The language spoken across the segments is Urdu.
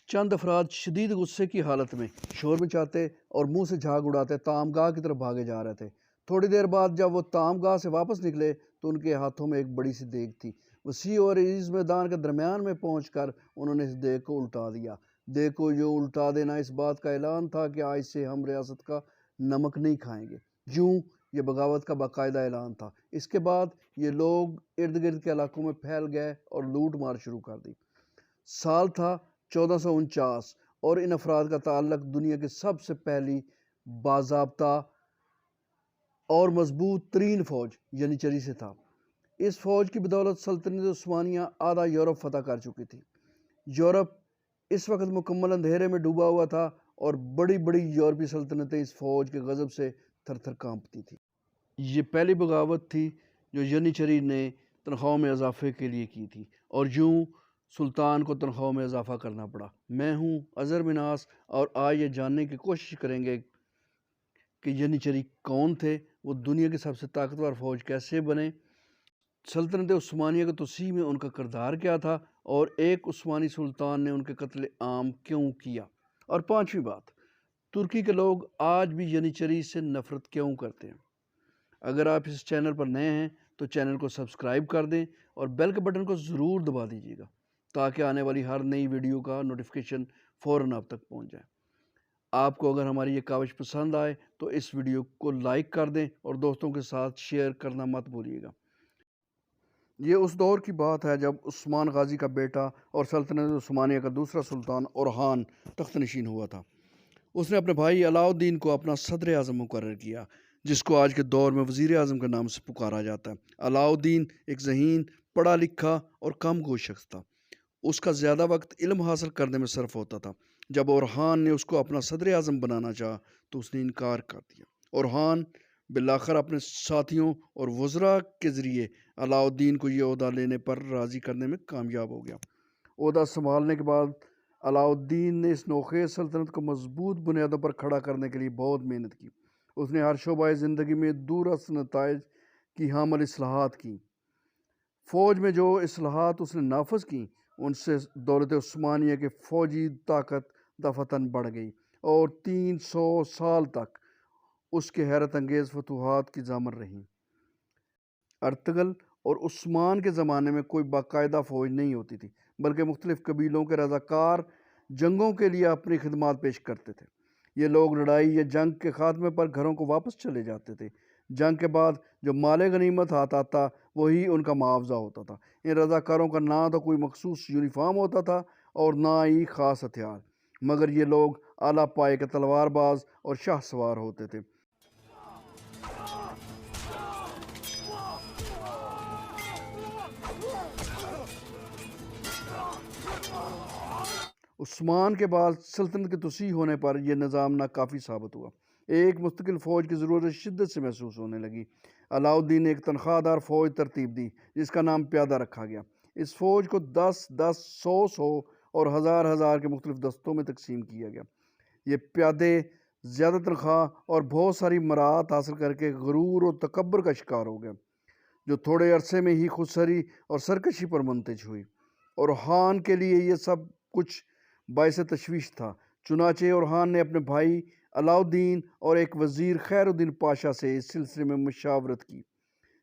چند افراد شدید غصے کی حالت میں شور مچاتے اور منہ سے جھاگ اڑاتے طعام کی طرف بھاگے جا رہے تھے۔ تھوڑی دیر بعد جب وہ طعام سے واپس نکلے تو ان کے ہاتھوں میں ایک بڑی سی دیگ تھی۔ وسیع اور عریض میدان کے درمیان میں پہنچ کر انہوں نے اس دیگ کو الٹا دیا۔ دیگ کو جو الٹا دینا اس بات کا اعلان تھا کہ آج سے ہم ریاست کا نمک نہیں کھائیں گے۔ یوں یہ بغاوت کا باقاعدہ اعلان تھا۔ اس کے بعد یہ لوگ ارد گرد کے علاقوں میں پھیل گئے اور لوٹ مار شروع کر دی۔ سال تھا 1449 اور ان افراد کا تعلق دنیا کی سب سے پہلی باضابطہ اور مضبوط ترین فوج ینیچری سے تھا۔ اس فوج کی بدولت سلطنت عثمانیہ آدھا یورپ فتح کر چکی تھی۔ یورپ اس وقت مکمل اندھیرے میں ڈوبا ہوا تھا اور بڑی بڑی یورپی سلطنتیں اس فوج کے غضب سے تھر تھر کانپتی تھی۔ یہ پہلی بغاوت تھی جو ینیچری نے تنخواہوں میں اضافے کے لیے کی تھی اور یوں سلطان کو تنخواہوں میں اضافہ کرنا پڑا۔ میں ہوں اظہر مناس اور آج یہ جاننے کی کوشش کریں گے کہ ینیچری کون تھے، وہ دنیا کی سب سے طاقتور فوج کیسے بنے، سلطنت عثمانیہ کی توسیع میں ان کا کردار کیا تھا اور ایک عثمانی سلطان نے ان کے قتل عام کیوں کیا، اور پانچویں بات، ترکی کے لوگ آج بھی ینیچری سے نفرت کیوں کرتے ہیں۔ اگر آپ اس چینل پر نئے ہیں تو چینل کو سبسکرائب کر دیں اور بیل کے بٹن کو ضرور دبا دیجیے گا تاکہ آنے والی ہر نئی ویڈیو کا نوٹیفیکیشن فوراً آپ تک پہنچ جائے۔ آپ کو اگر ہماری یہ کاوش پسند آئے تو اس ویڈیو کو لائک کر دیں اور دوستوں کے ساتھ شیئر کرنا مت بھولیے گا۔ یہ اس دور کی بات ہے جب عثمان غازی کا بیٹا اور سلطنت عثمانیہ کا دوسرا سلطان اورحان تخت نشین ہوا تھا۔ اس نے اپنے بھائی علاء الدین کو اپنا صدر اعظم مقرر کیا، جس کو آج کے دور میں وزیر اعظم کے نام سے پکارا جاتا ہے۔ علاء الدین ایک ذہین، پڑھا لکھا اور کم گو شخص تھا۔ اس کا زیادہ وقت علم حاصل کرنے میں صرف ہوتا تھا۔ جب اورحان نے اس کو اپنا صدر اعظم بنانا چاہا تو اس نے انکار کر دیا۔ اورحان بالآخر اپنے ساتھیوں اور وزراء کے ذریعے علاء الدین کو یہ عہدہ لینے پر راضی کرنے میں کامیاب ہو گیا۔ عہدہ سنبھالنے کے بعد علاء الدین نے اس نوخیز سلطنت کو مضبوط بنیادوں پر کھڑا کرنے کے لیے بہت محنت کی۔ اس نے ہر شعبۂ زندگی میں دوررس نتائج کی حامل اصلاحات کی۔ فوج میں جو اصلاحات اس نے نافذ کیں ان سے دولت عثمانیہ کی فوجی طاقت دفعتاً بڑھ گئی اور 300 سال تک اس کے حیرت انگیز فتوحات کی ضامن رہیں۔ ارطغرل اور عثمان کے زمانے میں کوئی باقاعدہ فوج نہیں ہوتی تھی، بلکہ مختلف قبیلوں کے رضاکار جنگوں کے لیے اپنی خدمات پیش کرتے تھے۔ یہ لوگ لڑائی یا جنگ کے خاتمے پر گھروں کو واپس چلے جاتے تھے۔ جنگ کے بعد جو مال غنیمت آتا تھا وہی ان کا معاوضہ ہوتا تھا۔ ان رضاکاروں کا نہ تو کوئی مخصوص یونیفارم ہوتا تھا اور نہ ہی خاص ہتھیار، مگر یہ لوگ اعلیٰ پائے کے تلوار باز اور شاہ سوار ہوتے تھے۔ عثمان کے بعد سلطنت کی توسیع ہونے پر یہ نظام ناکافی ثابت ہوا۔ ایک مستقل فوج کی ضرورت شدت سے محسوس ہونے لگی۔ علاء الدین نے ایک تنخواہ دار فوج ترتیب دی جس کا نام پیادہ رکھا گیا۔ اس فوج کو 10 100 اور ہزار کے مختلف دستوں میں تقسیم کیا گیا۔ یہ پیادے زیادہ تنخواہ اور بہت ساری مراعات حاصل کر کے غرور و تکبر کا شکار ہو گئے، جو تھوڑے عرصے میں ہی خودسری اور سرکشی پر منتج ہوئی۔ اورحان کے لیے یہ سب کچھ باعث تشویش تھا، چنانچہ اورحان نے اپنے بھائی علاء الدین اور ایک وزیر خیر الدین پاشا سے اس سلسلے میں مشاورت کی۔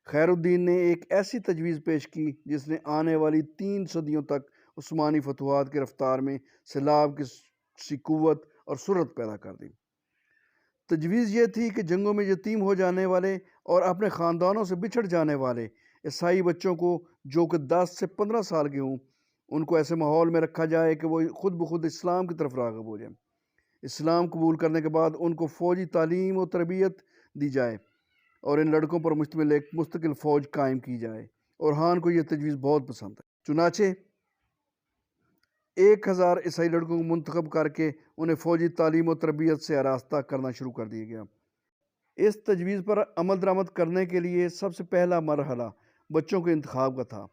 خیر الدین نے ایک ایسی تجویز پیش کی جس نے آنے والی 3 صدیوں تک عثمانی فتوحات کی رفتار میں سیلاب کی سی قوت اور سرعت پیدا کر دی۔ تجویز یہ تھی کہ جنگوں میں یتیم ہو جانے والے اور اپنے خاندانوں سے بچھڑ جانے والے عیسائی بچوں کو جو کہ 10 سے 15 سال کے ہوں، ان کو ایسے ماحول میں رکھا جائے کہ وہ خود بخود اسلام کی طرف راغب ہو جائیں۔ اسلام قبول کرنے کے بعد ان کو فوجی تعلیم و تربیت دی جائے اور ان لڑکوں پر مشتمل ایک مستقل فوج قائم کی جائے۔ اورحان کو یہ تجویز بہت پسند ہے، چنانچہ 1000 عیسائی لڑکوں کو منتخب کر کے انہیں فوجی تعلیم و تربیت سے آراستہ کرنا شروع کر دیا گیا۔ اس تجویز پر عمل درآمد کرنے کے لیے سب سے پہلا مرحلہ بچوں کے انتخاب کا تھا۔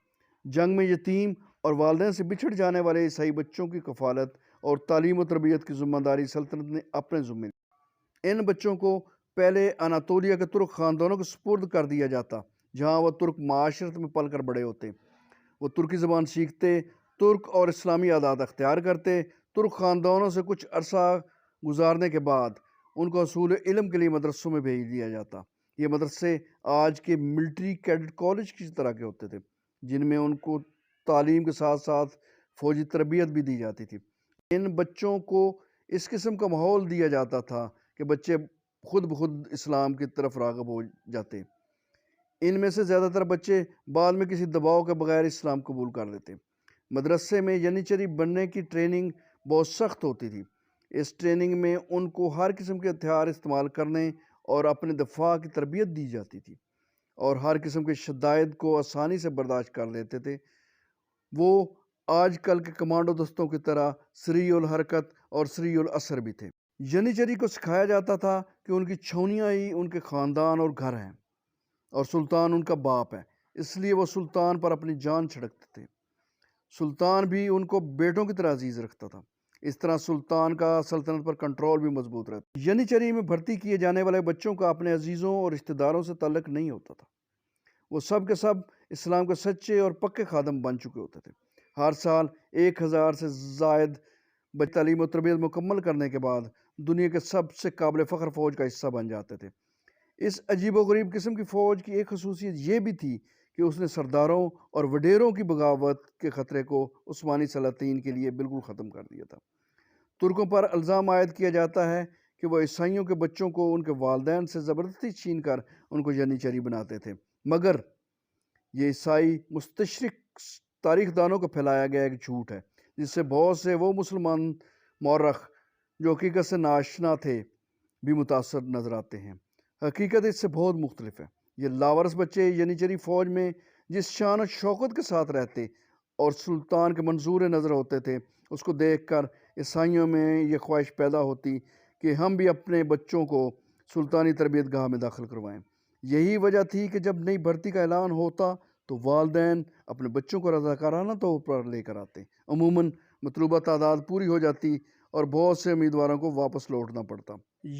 جنگ میں یتیم اور والدین سے بچھڑ جانے والے عیسائی بچوں کی کفالت اور تعلیم و تربیت کی ذمہ داری سلطنت نے اپنے ذمہ لی۔ ان بچوں کو پہلے اناطولیہ کے ترک خاندانوں کے سپرد کر دیا جاتا، جہاں وہ ترک معاشرت میں پل کر بڑے ہوتے۔ وہ ترکی زبان سیکھتے، ترک اور اسلامی عادات اختیار کرتے، ترک خاندانوں سے کچھ عرصہ گزارنے کے بعد ان کو حصول علم کے لیے مدرسوں میں بھیج دیا جاتا۔ یہ مدرسے آج کے ملٹری کیڈٹ کالج کی طرح کے ہوتے تھے، جن میں ان کو تعلیم کے ساتھ ساتھ فوجی تربیت بھی دی جاتی تھی۔ ان بچوں کو اس قسم کا ماحول دیا جاتا تھا کہ بچے خود بخود اسلام کی طرف راغب ہو جاتے۔ ان میں سے زیادہ تر بچے بعد میں کسی دباؤ کے بغیر اسلام قبول کر لیتے۔ مدرسے میں ینیچری بننے کی ٹریننگ بہت سخت ہوتی تھی۔ اس ٹریننگ میں ان کو ہر قسم کے ہتھیار استعمال کرنے اور اپنے دفاع کی تربیت دی جاتی تھی، اور ہر قسم کے شدائد کو آسانی سے برداشت کر لیتے تھے۔ وہ آج کل کے کمانڈو دستوں کی طرح سریع الحرکت اور سریع الاثر بھی تھے۔ ینیچری کو سکھایا جاتا تھا کہ ان کی چھونیاں ہی ان کے خاندان اور گھر ہیں، اور سلطان ان کا باپ ہے، اس لیے وہ سلطان پر اپنی جان چھڑکتے تھے۔ سلطان بھی ان کو بیٹوں کی طرح عزیز رکھتا تھا۔ اس طرح سلطان کا سلطنت پر کنٹرول بھی مضبوط رہتا۔ ینیچری میں بھرتی کیے جانے والے بچوں کا اپنے عزیزوں اور رشتہ داروں سے تعلق نہیں ہوتا تھا۔ وہ سب کے سب اسلام کے سچے اور پکے خادم بن چکے ہوتے تھے۔ ہر سال 1000 سے زائد بچے تعلیم و تربیت مکمل کرنے کے بعد دنیا کے سب سے قابل فخر فوج کا حصہ بن جاتے تھے۔ اس عجیب و غریب قسم کی فوج کی ایک خصوصیت یہ بھی تھی کہ اس نے سرداروں اور وڈیروں کی بغاوت کے خطرے کو عثمانی سلاطین کے لیے بالکل ختم کر دیا تھا۔ ترکوں پر الزام عائد کیا جاتا ہے کہ وہ عیسائیوں کے بچوں کو ان کے والدین سے زبردستی چھین کر ان کو ینیچری بناتے تھے، مگر یہ عیسائی مستشرق تاریخ دانوں کو پھیلایا گیا ایک جھوٹ ہے، جس سے بہت سے وہ مسلمان مورخ جو حقیقت سے ناشنا تھے بھی متاثر نظر آتے ہیں۔ حقیقت اس سے بہت مختلف ہے۔ یہ لاورس بچے ینیچری فوج میں جس شان و شوکت کے ساتھ رہتے اور سلطان کے منظور نظر ہوتے تھے، اس کو دیکھ کر عیسائیوں میں یہ خواہش پیدا ہوتی کہ ہم بھی اپنے بچوں کو سلطانی تربیت گاہ میں داخل کروائیں۔ یہی وجہ تھی کہ جب نئی بھرتی کا اعلان ہوتا تو والدین اپنے بچوں کو رضاکارانہ طور پر لے کر آتے۔ عموماً مطلوبہ تعداد پوری ہو جاتی اور بہت سے امیدواروں کو واپس لوٹنا پڑتا۔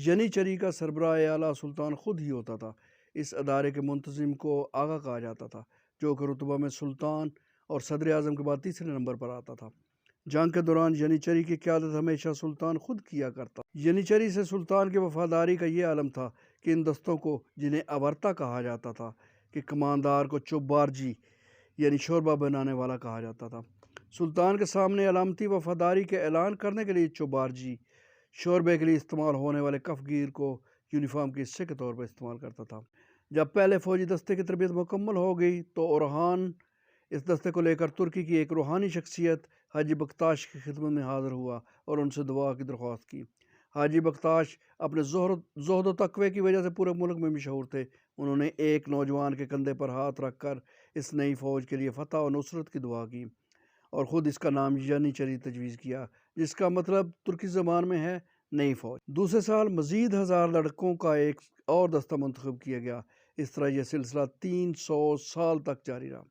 ینیچری کا سربراہ اعلیٰ سلطان خود ہی ہوتا تھا۔ اس ادارے کے منتظم کو آغا کہا جاتا تھا، جو کہ رتبہ میں سلطان اور صدر اعظم کے بعد تیسرے نمبر پر آتا تھا۔ جنگ کے دوران ینیچری کی قیادت ہمیشہ سلطان خود کیا کرتا۔ ینیچری سے سلطان کی وفاداری کا یہ عالم تھا کہ ان دستوں کو، جنہیں آورتا کہا جاتا تھا، کہ کماندار کو چوبارجی یعنی شوربہ بنانے والا کہا جاتا تھا۔ سلطان کے سامنے علامتی وفاداری کے اعلان کرنے کے لیے چوبارجی شوربے کے لیے استعمال ہونے والے کفگیر کو یونیفارم کے حصے کے طور پر استعمال کرتا تھا۔ جب پہلے فوجی دستے کی تربیت مکمل ہو گئی تو اورہان اس دستے کو لے کر ترکی کی ایک روحانی شخصیت حاجی بکتاش کی خدمت میں حاضر ہوا اور ان سے دعا کی درخواست کی۔ حاجی بکتاش اپنے زہد و تقوی کی وجہ سے پورے ملک میں مشہور تھے۔ انہوں نے ایک نوجوان کے کندھے پر ہاتھ رکھ کر اس نئی فوج کے لیے فتح و نصرت کی دعا کی اور خود اس کا نام ینیچری تجویز کیا، جس کا مطلب ترکی زبان میں ہے نئی فوج۔ دوسرے سال مزید 1000 لڑکوں کا ایک اور دستہ منتخب کیا گیا۔ اس طرح یہ سلسلہ 300 سال تک جاری رہا۔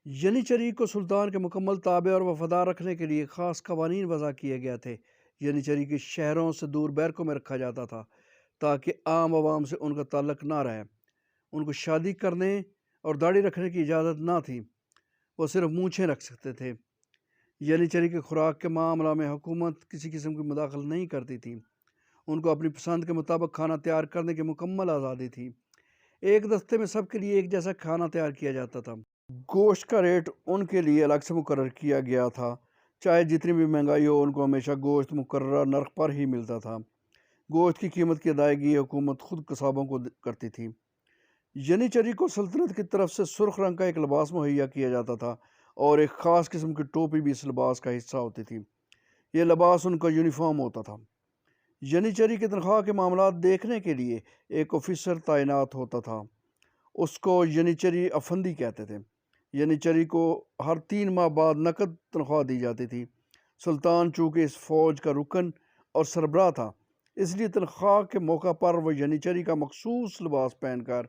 ینیچری کو سلطان کے مکمل تابع اور وفادار رکھنے کے لیے خاص قوانین وضع کیے گئے تھے۔ ینیچری کے شہروں سے دور بیرکوں میں رکھا جاتا تھا تاکہ عام عوام سے ان کا تعلق نہ رہے۔ ان کو شادی کرنے اور داڑھی رکھنے کی اجازت نہ تھی، وہ صرف مونچھیں رکھ سکتے تھے۔ ینیچری کے خوراک کے معاملہ میں حکومت کسی قسم کی مداخلت نہیں کرتی تھی۔ ان کو اپنی پسند کے مطابق کھانا تیار کرنے کی مکمل آزادی تھی۔ ایک دستے میں سب کے لیے ایک جیسا کھانا تیار کیا جاتا تھا۔ گوشت کا ریٹ ان کے لیے الگ سے مقرر کیا گیا تھا۔ چاہے جتنی بھی مہنگائی ہو، ان کو ہمیشہ گوشت مقررہ نرخ پر ہی ملتا تھا۔ گوشت کی قیمت کی ادائیگی حکومت خود قصابوں کو کرتی تھی۔ ینیچری کو سلطنت کی طرف سے سرخ رنگ کا ایک لباس مہیا کیا جاتا تھا اور ایک خاص قسم کی ٹوپی بھی اس لباس کا حصہ ہوتی تھی۔ یہ لباس ان کا یونیفارم ہوتا تھا۔ ینیچری کی تنخواہ کے معاملات دیکھنے کے لیے ایک آفیسر تعینات ہوتا تھا، اس کو ینیچری افندی کہتے تھے۔ ینیچری کو ہر 3 ماہ بعد نقد تنخواہ دی جاتی تھی۔ سلطان چونکہ اس فوج کا رکن اور سربراہ تھا، اس لیے تنخواہ کے موقع پر وہ ینیچری کا مخصوص لباس پہن کر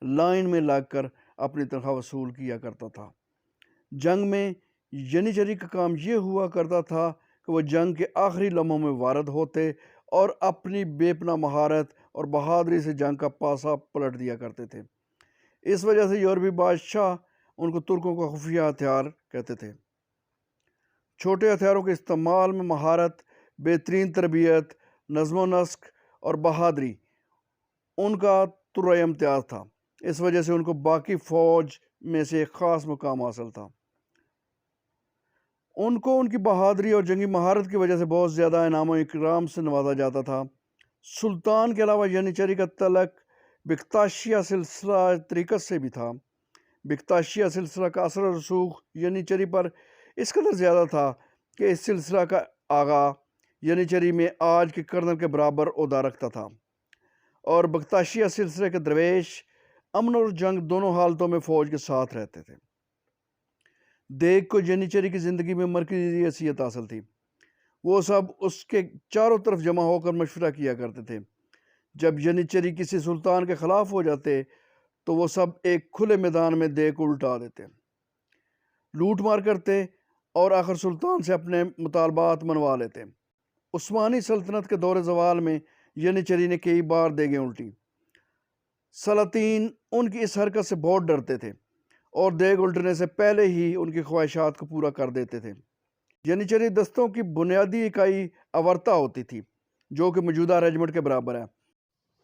لائن میں لگ کر اپنی تنخواہ وصول کیا کرتا تھا۔ جنگ میں ینیچری کا کام یہ ہوا کرتا تھا کہ وہ جنگ کے آخری لمحوں میں وارد ہوتے اور اپنی بے پناہ مہارت اور بہادری سے جنگ کا پاسا پلٹ دیا کرتے تھے۔ اس وجہ سے یورپی بادشاہ ان کو ترکوں کا خفیہ ہتھیار کہتے تھے۔ چھوٹے ہتھیاروں کے استعمال میں مہارت، بہترین تربیت، نظم و نسق اور بہادری ان کا ترۂ امتیاز تھا۔ اس وجہ سے ان کو باقی فوج میں سے ایک خاص مقام حاصل تھا۔ ان کو ان کی بہادری اور جنگی مہارت کی وجہ سے بہت زیادہ انعام و اکرام سے نوازا جاتا تھا۔ سلطان کے علاوہ ینیچری کا تعلق بکتاشیہ سلسلہ طریقت سے بھی تھا۔ بکتاشیہ سلسلہ کا اثر و رسوخ ینیچری پر اس قدر زیادہ تھا کہ اس سلسلہ کا آغا ینیچری میں آج کے کرنل کے برابر عہدہ رکھتا تھا، اور بکتاشیہ سلسلے کے درویش امن اور جنگ دونوں حالتوں میں فوج کے ساتھ رہتے تھے۔ دیگ کو ینیچری کی زندگی میں مرکزی حیثیت حاصل تھی۔ وہ سب اس کے چاروں طرف جمع ہو کر مشورہ کیا کرتے تھے۔ جب ینیچری کسی سلطان کے خلاف ہو جاتے تو وہ سب ایک کھلے میدان میں دیگ کو الٹا دیتے، لوٹ مار کرتے اور آخر سلطان سے اپنے مطالبات منوا لیتے۔ عثمانی سلطنت کے دور زوال میں ینیچری نے کئی بار دیگیں الٹی۔ سلاطین ان کی اس حرکت سے بہت ڈرتے تھے اور دیگ الٹنے سے پہلے ہی ان کی خواہشات کو پورا کر دیتے تھے۔ ینیچری دستوں کی بنیادی اکائی اورتا ہوتی تھی، جو کہ موجودہ ریجمنٹ کے برابر ہے۔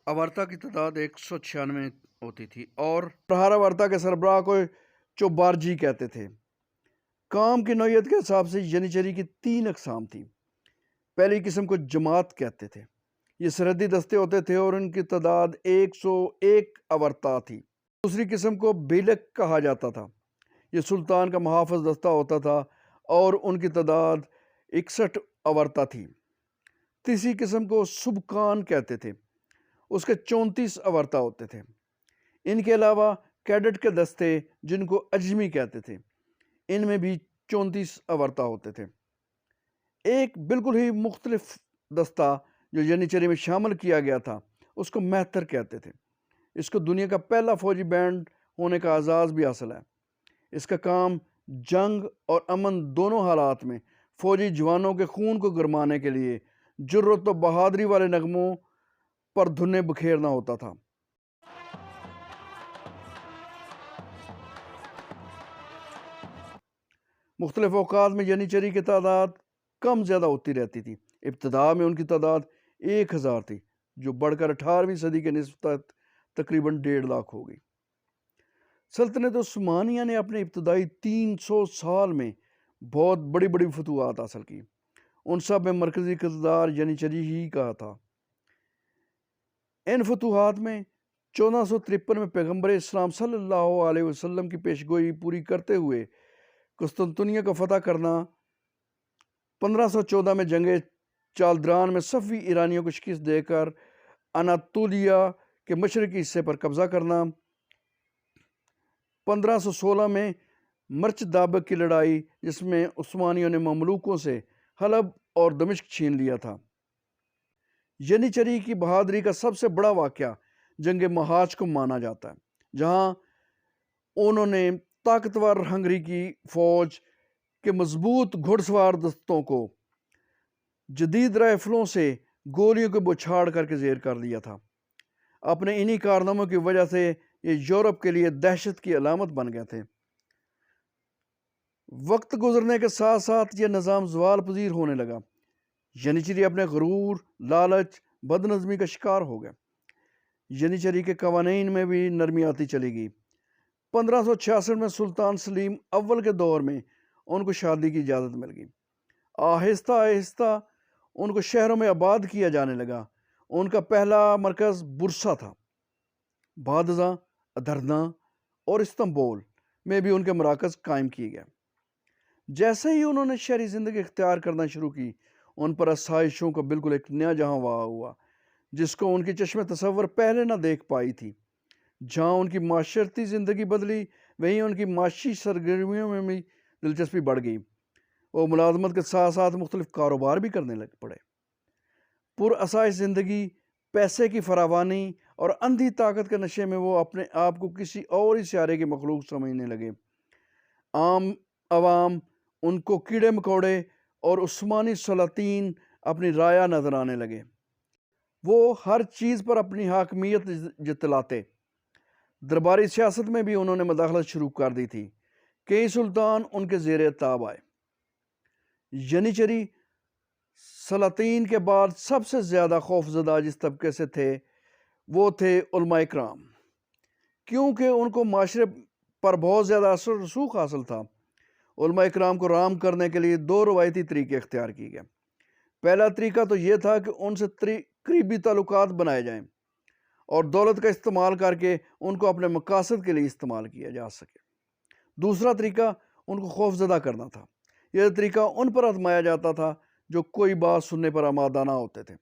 اورتا کی تعداد 196 ہوتی تھی اور پرہار اورتا کے سربراہ کو چوبارجی کہتے تھے۔ کام کی نوعیت کے حساب سے ینیچری کی 3 اقسام تھی۔ پہلی قسم کو جماعت کہتے تھے۔ یہ سرحدی دستے ہوتے تھے اور ان کی تعداد 101 اورتا تھی۔ دوسری قسم کو بیلک کہا جاتا تھا۔ یہ سلطان کا محافظ دستہ ہوتا تھا اور ان کی تعداد 61 اورتا تھی۔ تیسری قسم کو سبکان کہتے تھے، اس کے 34 اورتا ہوتے تھے۔ ان کے علاوہ کیڈٹ کے دستے جن کو اجمی کہتے تھے، ان میں بھی 34 اورتا ہوتے تھے۔ ایک بالکل ہی مختلف دستہ جو ینیچری میں شامل کیا گیا تھا اس کو مہتر کہتے تھے۔ اس کو دنیا کا پہلا فوجی بینڈ ہونے کا اعزاز بھی حاصل ہے۔ اس کا کام جنگ اور امن دونوں حالات میں فوجی جوانوں کے خون کو گرمانے کے لیے جرت و بہادری والے نغموں پر دھنیں بکھیرنا ہوتا تھا۔ مختلف اوقات میں ینیچری کی تعداد کم زیادہ ہوتی رہتی تھی۔ ابتدا میں ان کی تعداد 1000 تھی، جو بڑھ کر 18ویں صدی کے نصف تک تقریباً 1.5 لاکھ ہو گئی۔ سلطنت عثمانیہ نے اپنے ابتدائی 300 سال میں بہت بڑی بڑی فتوحات حاصل کی۔ ان سب میں مرکزی کردار ینیچری ہی کا تھا۔ ان فتوحات میں 1453 میں پیغمبر اسلام صلی اللہ علیہ وسلم کی پیشگوئی پوری کرتے ہوئے قسطنطنیہ کو فتح کرنا، 1514 میں جنگ چالدران میں صفوی ایرانیوں کو شکست دے کر اناطولیہ کے مشرقی حصے پر قبضہ کرنا، 1516 میں مرچ دابق کی لڑائی جس میں عثمانیوں نے مملوکوں سے حلب اور دمشق چھین لیا تھا۔ ینیچری کی بہادری کا سب سے بڑا واقعہ جنگ محاج کو مانا جاتا ہے، جہاں انہوں نے طاقتور ہنگری کی فوج کے مضبوط گھڑ سوار دستوں کو جدید رائفلوں سے گولیوں کے بچھاڑ کر کے زیر کر دیا تھا۔ اپنے انہی کارناموں کی وجہ سے یہ یورپ کے لیے دہشت کی علامت بن گئے تھے۔ وقت گزرنے کے ساتھ ساتھ یہ نظام زوال پذیر ہونے لگا۔ ینیچری اپنے غرور، لالچ، بد نظمی کا شکار ہو گیا۔ ینیچری کے قوانین میں بھی نرمی آتی چلی گئی۔ 1566 میں سلطان سلیم اول کے دور میں ان کو شادی کی اجازت مل گئی۔ آہستہ آہستہ ان کو شہروں میں آباد کیا جانے لگا۔ ان کا پہلا مرکز برسا تھا۔ بعد ازاں ادرنا اور استنبول میں بھی ان کے مراکز قائم کیے گئے۔ جیسے ہی انہوں نے شہری زندگی اختیار کرنا شروع کی، ان پر آسائشوں کا بالکل ایک نیا جہاں واقع ہوا جس کو ان کی چشم تصور پہلے نہ دیکھ پائی تھی۔ جہاں ان کی معاشرتی زندگی بدلی، وہیں ان کی معاشی سرگرمیوں میں بھی دلچسپی بڑھ گئی۔ وہ ملازمت کے ساتھ ساتھ مختلف کاروبار بھی کرنے لگ پڑے۔ پرآسائش زندگی، پیسے کی فراوانی اور اندھی طاقت کے نشے میں وہ اپنے آپ کو کسی اور ہی سیارے کی مخلوق سمجھنے لگے۔ عام عوام ان کو کیڑے مکوڑے اور عثمانی سلاطین اپنی رعایا نظر آنے لگے۔ وہ ہر چیز پر اپنی حاکمیت جتلاتے۔ درباری سیاست میں بھی انہوں نے مداخلت شروع کر دی تھی۔ کئی سلطان ان کے زیر تاب آئے۔ ینیچری سلاطین کے بعد سب سے زیادہ خوف زدہ جس طبقے سے تھے وہ تھے علماء کرام، کیونکہ ان کو معاشرے پر بہت زیادہ اثر و رسوخ حاصل تھا۔ علماء کرام کو رام کرنے کے لیے دو روایتی طریقے اختیار کیے گئے۔ پہلا طریقہ تو یہ تھا کہ ان سے قریبی تعلقات بنائے جائیں اور دولت کا استعمال کر کے ان کو اپنے مقاصد کے لیے استعمال کیا جا سکے۔ دوسرا طریقہ ان کو خوف زدہ کرنا تھا۔ یہ طریقہ ان پر آزمایا جاتا تھا جو کوئی بات سننے پر آمادہ نہ ہوتے تھے،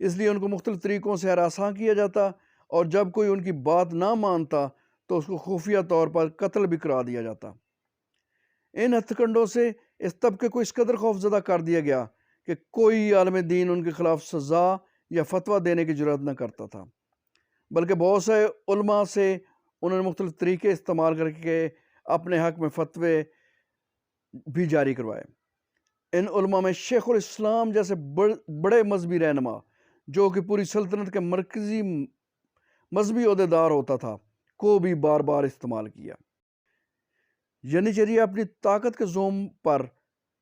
اس لیے ان کو مختلف طریقوں سے ہراساں کیا جاتا، اور جب کوئی ان کی بات نہ مانتا تو اس کو خفیہ طور پر قتل بھی کرا دیا جاتا۔ ان ہتھ کنڈوں سے اس طبقے کو اس قدر خوف زدہ کر دیا گیا کہ کوئی عالم دین ان کے خلاف سزا یا فتویٰ دینے کی جرات نہ کرتا تھا، بلکہ بہت سے علماء سے انہوں نے مختلف طریقے استعمال کر کے اپنے حق میں فتوے بھی جاری کروائے۔ ان علماء میں شیخ الاسلام جیسے بڑے مذہبی رہنما، جو کہ پوری سلطنت کے مرکزی مذہبی عہدیدار ہوتا تھا، کو بھی بار بار استعمال کیا۔ ینیچری اپنی طاقت کے زوم پر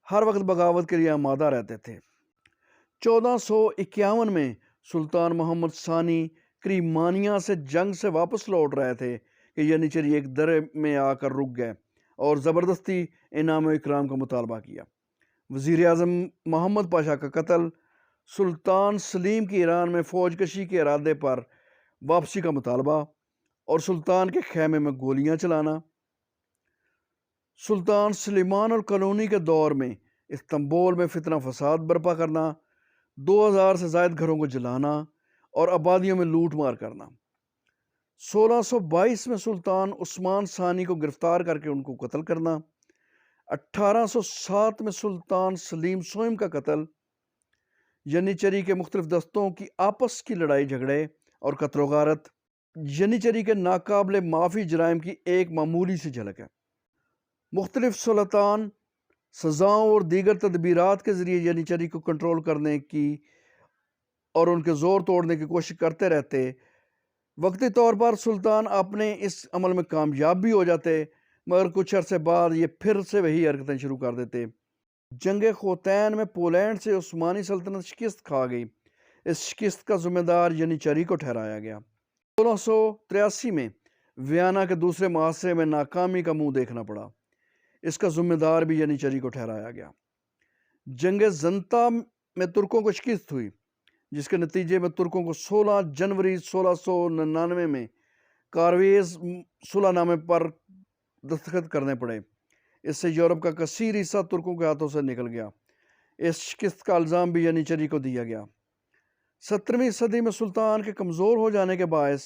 ہر وقت بغاوت کے لیے آمادہ رہتے تھے۔ 1451 میں سلطان محمد ثانی کریمانیہ سے جنگ سے واپس لوٹ رہے تھے کہ ینیچری ایک درے میں آ کر رک گئے اور زبردستی انعام و اکرام کا مطالبہ کیا۔ وزیر اعظم محمد پاشا کا قتل، سلطان سلیم کی ایران میں فوج کشی کے ارادے پر واپسی کا مطالبہ اور سلطان کے خیمے میں گولیاں چلانا، سلطان سلیمان القانونی کے دور میں استنبول میں فتنہ فساد برپا کرنا، 2000 سے زائد گھروں کو جلانا اور آبادیوں میں لوٹ مار کرنا۔ 1622 میں سلطان عثمان ثانی کو گرفتار کر کے ان کو قتل کرنا، 1807 میں سلطان سلیم سوئم کا قتل، ینیچری کے مختلف دستوں کی آپس کی لڑائی جھگڑے اور قتل و غارت ینیچری کے ناقابل معافی جرائم کی ایک معمولی سی جھلک ہے۔ مختلف سلطان سزاؤں اور دیگر تدبیرات کے ذریعے ینیچری کو کنٹرول کرنے کی اور ان کے زور توڑنے کی کوشش کرتے رہتے۔ وقتی طور پر سلطان اپنے اس عمل میں کامیاب بھی ہو جاتے، مگر کچھ عرصے بعد یہ پھر سے وہی حرکتیں شروع کر دیتے۔ جنگ خوتین میں پولینڈ سے عثمانی سلطنت شکست کھا گئی۔ اس شکست کا ذمہ دار ینیچری کو ٹھہرایا گیا۔ 1683 میں ویانا کے دوسرے محاصرے میں ناکامی کا منہ دیکھنا پڑا، اس کا ذمہ دار بھی ینیچری کو ٹھہرایا گیا۔ جنگ زنتا میں ترکوں کو شکست ہوئی، جس کے نتیجے میں ترکوں کو 16 جنوری 1699 میں کارویز صلح نامے پر دستخط کرنے پڑے۔ اس سے یورپ کا کثیر حصہ ترکوں کے ہاتھوں سے نکل گیا۔ اس شکست کا الزام بھی ینیچری کو دیا گیا۔ 17ویں صدی میں سلطان کے کمزور ہو جانے کے باعث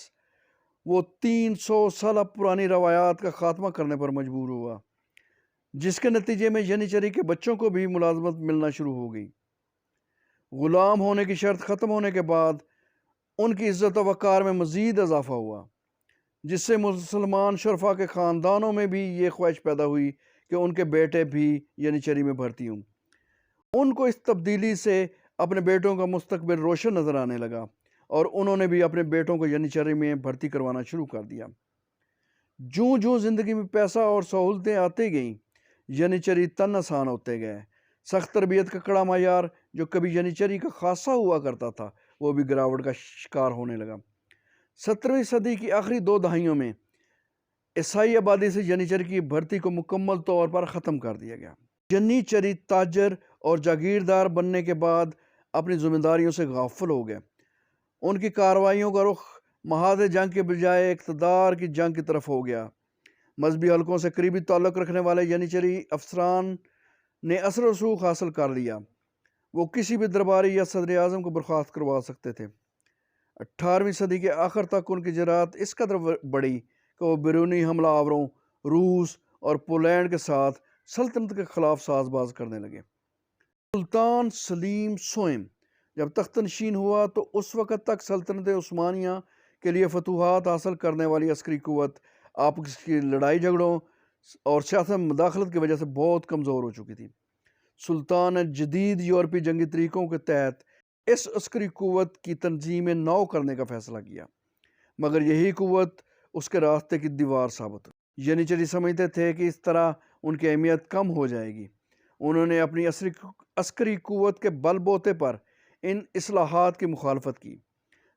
وہ 300 سالہ پرانی روایات کا خاتمہ کرنے پر مجبور ہوا، جس کے نتیجے میں ینیچری کے بچوں کو بھی ملازمت ملنا شروع ہو گئی۔ غلام ہونے کی شرط ختم ہونے کے بعد ان کی عزت و وقار میں مزید اضافہ ہوا، جس سے مسلمان شرفا کے خاندانوں میں بھی یہ خواہش پیدا ہوئی کہ ان کے بیٹے بھی ینیچری میں بھرتی ہوں۔ ان کو اس تبدیلی سے اپنے بیٹوں کا مستقبل روشن نظر آنے لگا اور انہوں نے بھی اپنے بیٹوں کو ینیچری میں بھرتی کروانا شروع کر دیا۔ جوں جوں زندگی میں پیسہ اور سہولتیں آتی گئیں، ینیچری تن آسان ہوتے گئے۔ سخت تربیت کا کڑا معیار جو کبھی ینیچری کا خاصا ہوا کرتا تھا، وہ بھی گراوٹ کا شکار ہونے لگا۔ 17ویں صدی کی آخری 2 دہائیوں میں عیسائی آبادی سے ینیچری کی بھرتی کو مکمل طور پر ختم کر دیا گیا۔ ینیچری تاجر اور جاگیردار بننے کے بعد اپنی ذمہ داریوں سے غافل ہو گئے۔ ان کی کارروائیوں کا رخ محاذ جنگ کے بجائے اقتدار کی جنگ کی طرف ہو گیا۔ مذہبی حلقوں سے قریبی تعلق رکھنے والے ینیچری افسران نے اثر و رسوخ حاصل کر لیا۔ وہ کسی بھی درباری یا صدر اعظم کو برخاست کروا سکتے تھے۔ 18ویں صدی کے آخر تک ان کی جرات اس قدر بڑھی کہ وہ بیرونی حملہ آوروں روس اور پولینڈ کے ساتھ سلطنت کے خلاف ساز باز کرنے لگے۔ سلطان سلیم سوئم جب تخت نشین ہوا تو اس وقت تک سلطنت عثمانیہ کے لیے فتوحات حاصل کرنے والی عسکری قوت آپس کی لڑائی جھگڑوں اور سیاست میں مداخلت کی وجہ سے بہت کمزور ہو چکی تھی۔ سلطان نے جدید یورپی جنگی طریقوں کے تحت اس عسکری قوت کی تنظیم نو کرنے کا فیصلہ کیا، مگر یہی قوت اس کے راستے کی دیوار ثابت ہوئی۔ ینیچری سمجھتے تھے کہ اس طرح ان کی اہمیت کم ہو جائے گی انہوں نے اپنی عسکری قوت کے بل بوتے پر ان اصلاحات کی مخالفت کی۔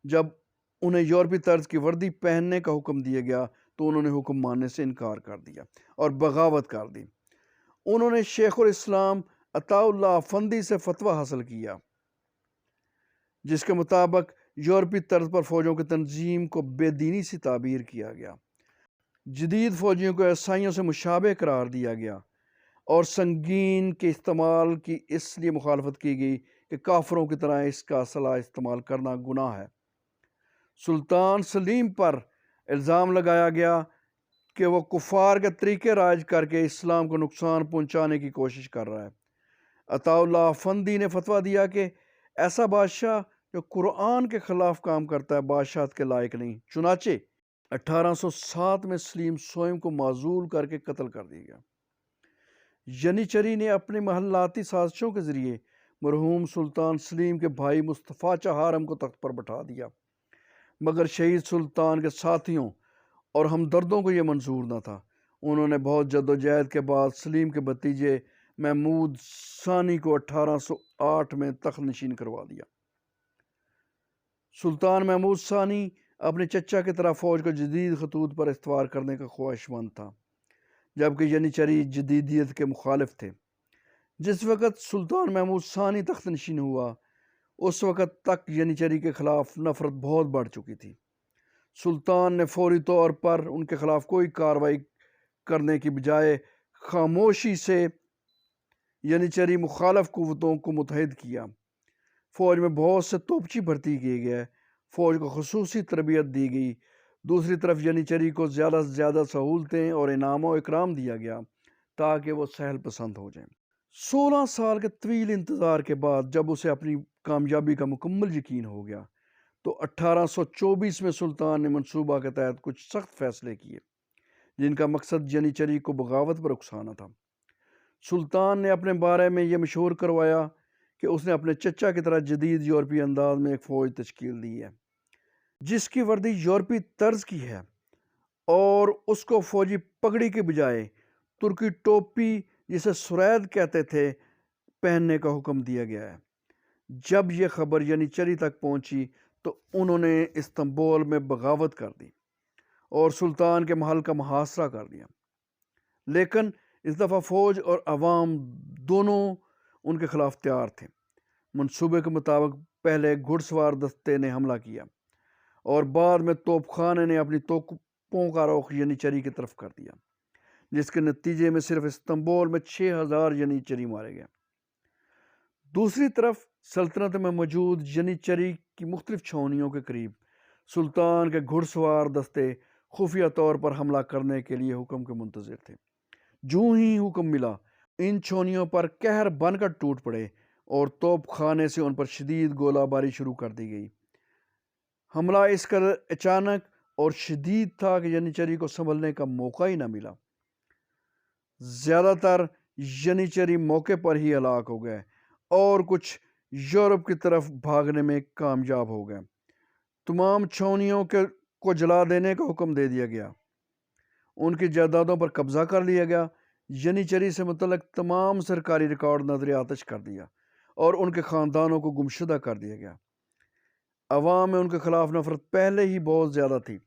جب انہیں یورپی طرز کی وردی پہننے کا حکم دیا گیا تو انہوں نے حکم ماننے سے انکار کر دیا اور بغاوت کر دی۔ انہوں نے شیخ الاسلام عطا اللہ افندی سے فتویٰ حاصل کیا جس کے مطابق یورپی طرز پر فوجوں کی تنظیم کو بے دینی سے تعبیر کیا گیا، جدید فوجیوں کو عیسائیوں سے مشابہ قرار دیا گیا اور سنگین کے استعمال کی اس لیے مخالفت کی گئی کہ کافروں کی طرح اس کا اسلحہ استعمال کرنا گناہ ہے۔ سلطان سلیم پر الزام لگایا گیا کہ وہ کفار کے طریقے رائج کر کے اسلام کو نقصان پہنچانے کی کوشش کر رہا ہے۔ عطا اللہ افندی نے فتویٰ دیا کہ ایسا بادشاہ جو قرآن کے خلاف کام کرتا ہے بادشاہت کے لائق نہیں۔ چنانچہ 1807 میں سلیم سوئم کو معزول کر کے قتل کر دیا گیا۔ ینیچری نے اپنی محلاتی سازشوں کے ذریعے مرحوم سلطان سلیم کے بھائی مصطفیٰ چہارم کو تخت پر بٹھا دیا، مگر شہید سلطان کے ساتھیوں اور ہمدردوں کو یہ منظور نہ تھا۔ انہوں نے بہت جدوجہد کے بعد سلیم کے بھتیجے محمود ثانی کو 1808 میں تخت نشین کروا دیا۔ سلطان محمود ثانی اپنے چچا کی طرح فوج کو جدید خطوط پر استوار کرنے کا خواہش مند تھا، جبکہ ینیچری جدیدیت کے مخالف تھے۔ جس وقت سلطان محمود ثانی تخت نشین ہوا اس وقت تک ینیچری کے خلاف نفرت بہت بڑھ چکی تھی۔ سلطان نے فوری طور پر ان کے خلاف کوئی کارروائی کرنے کی بجائے خاموشی سے ینیچری مخالف قوتوں کو متحد کیا۔ فوج میں بہت سے توپچی بھرتی کیے گئے، فوج کو خصوصی تربیت دی گئی۔ دوسری طرف ینیچری کو زیادہ سے زیادہ سہولتیں اور انعام و اکرام دیا گیا تاکہ وہ سہل پسند ہو جائیں۔ 16 سال کے طویل انتظار کے بعد جب اسے اپنی کامیابی کا مکمل یقین ہو گیا تو 1824 میں سلطان نے منصوبہ کے تحت کچھ سخت فیصلے کیے جن کا مقصد ینیچری کو بغاوت پر اکسانا تھا۔ سلطان نے اپنے بارے میں یہ مشہور کروایا کہ اس نے اپنے چچا کی طرح جدید یورپی انداز میں ایک فوج تشکیل دی ہے جس کی وردی یورپی طرز کی ہے اور اس کو فوجی پگڑی کے بجائے ترکی ٹوپی جسے سرید کہتے تھے پہننے کا حکم دیا گیا ہے۔ جب یہ خبر ینیچری تک پہنچی تو انہوں نے استنبول میں بغاوت کر دی اور سلطان کے محل کا محاصرہ کر دیا، لیکن اس دفعہ فوج اور عوام دونوں ان کے خلاف تیار تھے۔ منصوبے کے مطابق پہلے گھڑ سوار دستے نے حملہ کیا اور بعد میں توپ خانے نے اپنی توپوں کا رخ ینیچری کی طرف کر دیا، جس کے نتیجے میں صرف استنبول میں 6000 ینیچری مارے گئے۔ دوسری طرف سلطنت میں موجود ینیچری کی مختلف چھاؤنیوں کے قریب سلطان کے گھڑ سوار دستے خفیہ طور پر حملہ کرنے کے لیے حکم کے منتظر تھے۔ جو ہی حکم ملا ان چھاؤنیوں پر قہر بن کر ٹوٹ پڑے اور توپ خانے سے ان پر شدید گولہ باری شروع کر دی گئی۔ حملہ اس قدر اچانک اور شدید تھا کہ ینیچری کو سنبھلنے کا موقع ہی نہ ملا۔ زیادہ تر ینیچری موقع پر ہی ہلاک ہو گئے اور کچھ یورپ کی طرف بھاگنے میں کامیاب ہو گئے۔ تمام چھاؤنیوں کو جلا دینے کا حکم دے دیا گیا، ان کی جائیدادوں پر قبضہ کر لیا گیا، ینیچری سے متعلق تمام سرکاری ریکارڈ نظر آتش کر دیا اور ان کے خاندانوں کو گمشدہ کر دیا گیا۔ عوام میں ان کے خلاف نفرت پہلے ہی بہت زیادہ تھی۔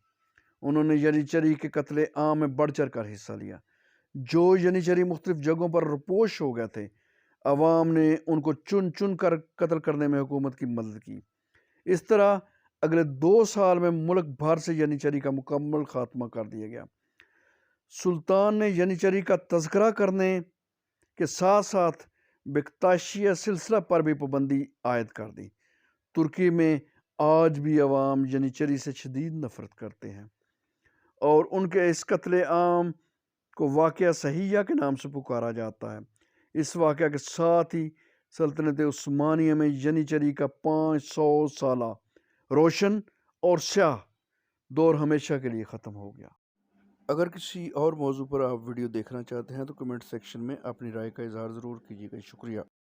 انہوں نے ینیچری کے قتل عام میں بڑھ چڑھ کر حصہ لیا۔ جو ینیچری مختلف جگہوں پر روپوش ہو گئے تھے، عوام نے ان کو چن چن کر قتل کرنے میں حکومت کی مدد کی۔ اس طرح اگلے 2 سال میں ملک بھر سے ینیچری کا مکمل خاتمہ کر دیا گیا۔ سلطان نے ینیچری کا تذکرہ کرنے کے ساتھ ساتھ بکتاشیہ سلسلہ پر بھی پابندی عائد کر دی۔ ترکی میں آج بھی عوام ینیچری سے شدید نفرت کرتے ہیں اور ان کے اس قتل عام کو واقعہ صحیحہ کے نام سے پکارا جاتا ہے۔ اس واقعہ کے ساتھ ہی سلطنت عثمانیہ میں ینیچری کا 500 سالہ روشن اور سیاہ دور ہمیشہ کے لیے ختم ہو گیا۔ اگر کسی اور موضوع پر آپ ویڈیو دیکھنا چاہتے ہیں تو کمنٹ سیکشن میں اپنی رائے کا اظہار ضرور کیجیے گا۔ شکریہ۔